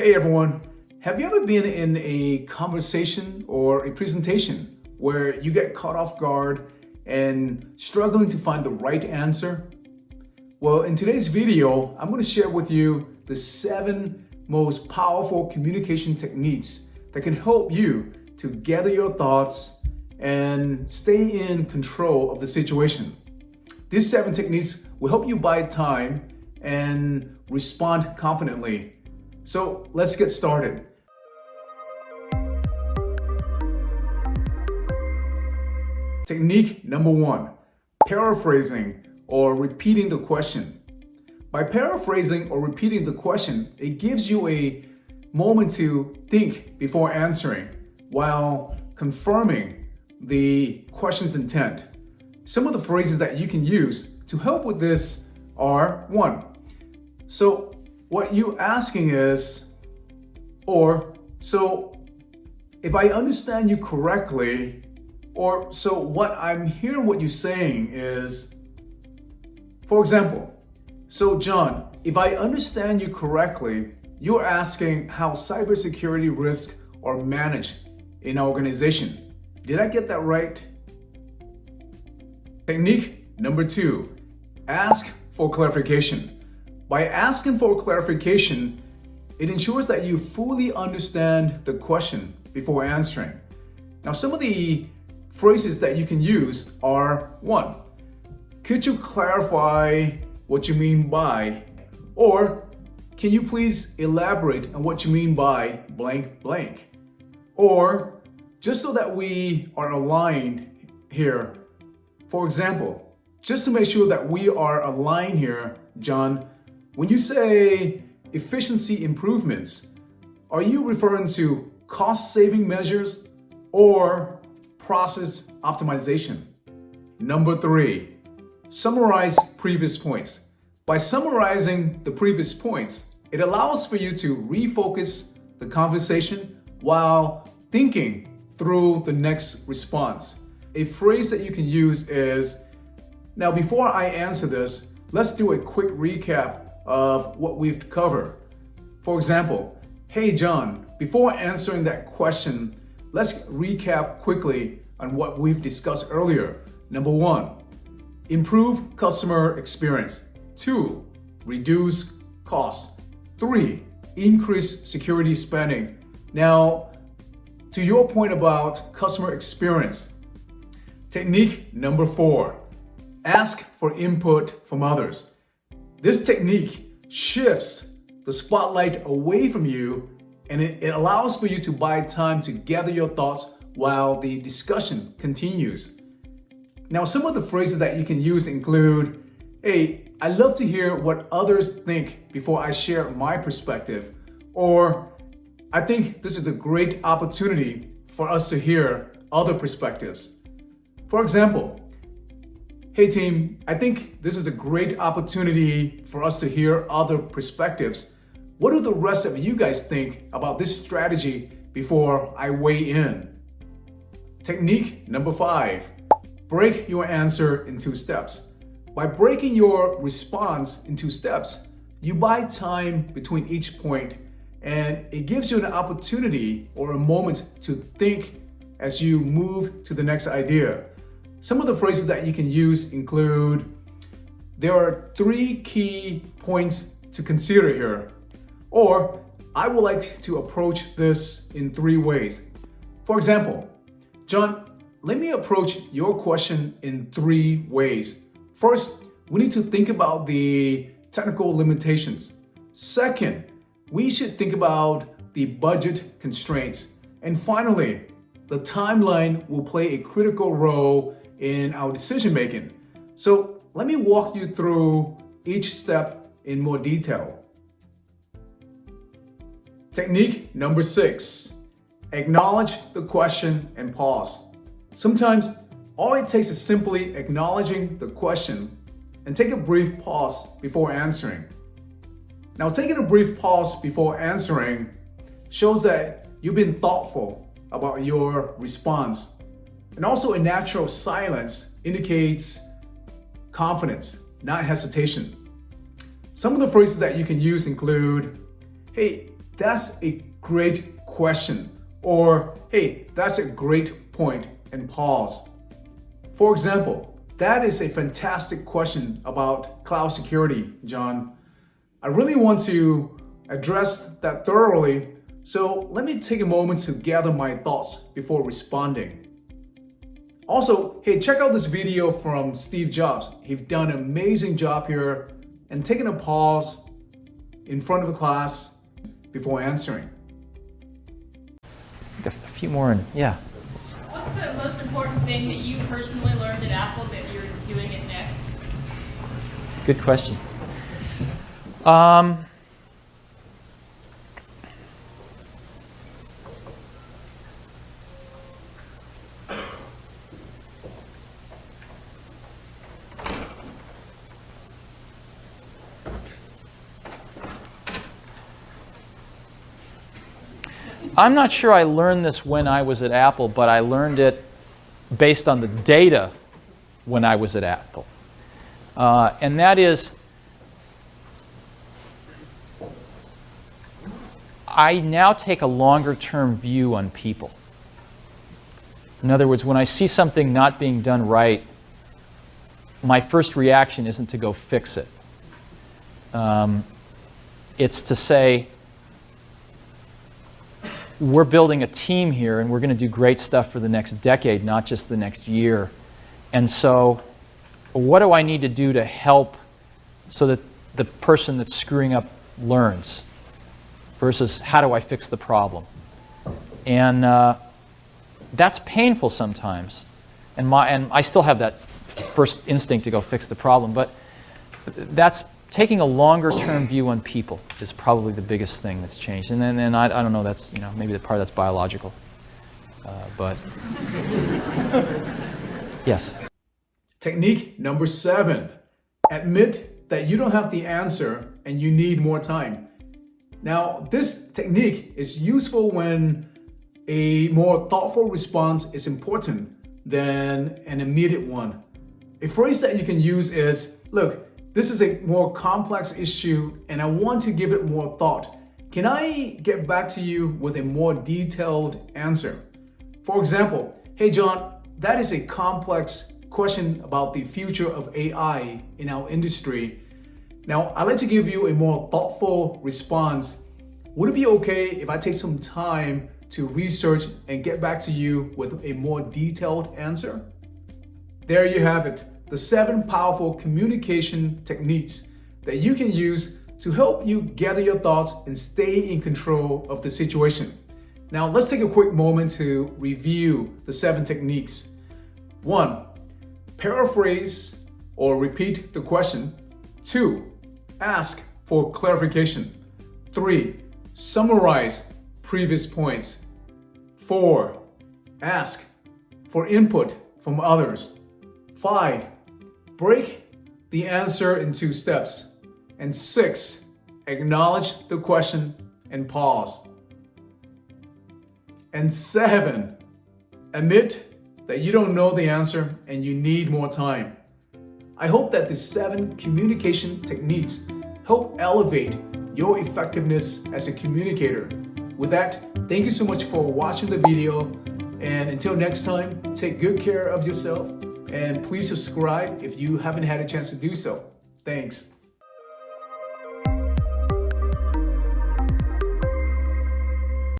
Hey everyone, have you ever been in a conversation or a presentation where you get caught off guard and struggling to find the right answer? Well, in today's video, I'm going to share with you the 7 most powerful communication techniques that can help you to gather your thoughts and stay in control of the situation. These 7 techniques will help you buy time and respond confidently. So let's get started. Technique number 1, paraphrasing or repeating the question. By paraphrasing or repeating the question, it gives you a moment to think before answering while confirming the question's intent. Some of the phrases that you can use to help with this are 1. So what you're asking is, so if I understand you correctly, or so what I'm hearing what you're saying is, for example, so John, if I understand you correctly, you're asking how cybersecurity risks are managed in our organization. Did I get that right? Technique number 2, ask for clarification. By asking for clarification, it ensures that you fully understand the question before answering. Now, some of the phrases that you can use are 1, could you clarify what you mean by, or can you please elaborate on what you mean by blank blank? Or just so that we are aligned here, for example, just to make sure that we are aligned here, John, when you say efficiency improvements, are you referring to cost-saving measures or process optimization? Number 3, summarize previous points. By summarizing the previous points, it allows for you to refocus the conversation while thinking through the next response. A phrase that you can use is, now before I answer this, let's do a quick recap of what we've covered. For example, hey John, before answering that question, let's recap quickly on what we've discussed earlier. Number 1, improve customer experience. 2, reduce costs. 3, increase security spending. Now, to your point about customer experience, technique number 4, ask for input from others. This technique shifts the spotlight away from you, and it allows for you to buy time to gather your thoughts while the discussion continues. Now, some of the phrases that you can use include, hey, I love to hear what others think before I share my perspective, or I think this is a great opportunity for us to hear other perspectives. For example, hey team, I think this is a great opportunity for us to hear other perspectives. What do the rest of you guys think about this strategy before I weigh in? Technique number 5, break your answer in 2 steps. By breaking your response in 2 steps, you buy time between each point, and it gives you an opportunity or a moment to think as you move to the next idea. Some of the phrases that you can use include, there are 3 key points to consider here, or I would like to approach this in 3 ways. For example, John, let me approach your question in 3 ways. First, we need to think about the technical limitations. Second, we should think about the budget constraints. And finally, the timeline will play a critical role in our decision making. So let me walk you through each step in more detail. Technique number 6, acknowledge the question and pause. Sometimes all it takes is simply acknowledging the question and take a brief pause before answering. Now, taking a brief pause before answering shows that you've been thoughtful about your response. And also, a natural silence indicates confidence, not hesitation. Some of the phrases that you can use include, hey, that's a great question. Or, hey, that's a great point, and pause. For example, that is a fantastic question about cloud security, John. I really want to address that thoroughly, so let me take a moment to gather my thoughts before responding. Also, hey, check out this video from Steve Jobs. He's done an amazing job here and taking a pause in front of the class before answering. A few more, and yeah. What's the most important thing that you personally learned at Apple that you're doing it next? Good question. I'm not sure I learned this when I was at Apple, but I learned it based on the data when I was at Apple. And that is, I now take a longer-term view on people. In other words, when I see something not being done right, my first reaction isn't to go fix it. It's to say, we're building a team here and we're going to do great stuff for the next decade, not just the next year. And so what do I need to do to help so that the person that's screwing up learns versus how do I fix the problem? And that's painful sometimes. And I still have that first instinct to go fix the problem, but that's taking a longer-term view on people is probably the biggest thing that's changed. And then I don't know, that's, you know, maybe the part that's biological, but yes. Technique number 7. Admit that you don't have the answer and you need more time. Now, this technique is useful when a more thoughtful response is important than an immediate one. A phrase that you can use is, look, this is a more complex issue and I want to give it more thought. Can I get back to you with a more detailed answer? For example, hey John, that is a complex question about the future of AI in our industry. Now, I'd like to give you a more thoughtful response. Would it be okay if I take some time to research and get back to you with a more detailed answer? There you have it. The 7 powerful communication techniques that you can use to help you gather your thoughts and stay in control of the situation. Now, let's take a quick moment to review the 7 techniques. 1. Paraphrase or repeat the question. 2. Ask for clarification. 3. Summarize previous points. 4. Ask for input from others. 5. Break the answer into steps. And 6. Acknowledge the question and pause. And 7. Admit that you don't know the answer and you need more time. I hope that the 7 communication techniques help elevate your effectiveness as a communicator. With that, thank you so much for watching the video. And until next time, take good care of yourself. And please subscribe if you haven't had a chance to do so. Thanks.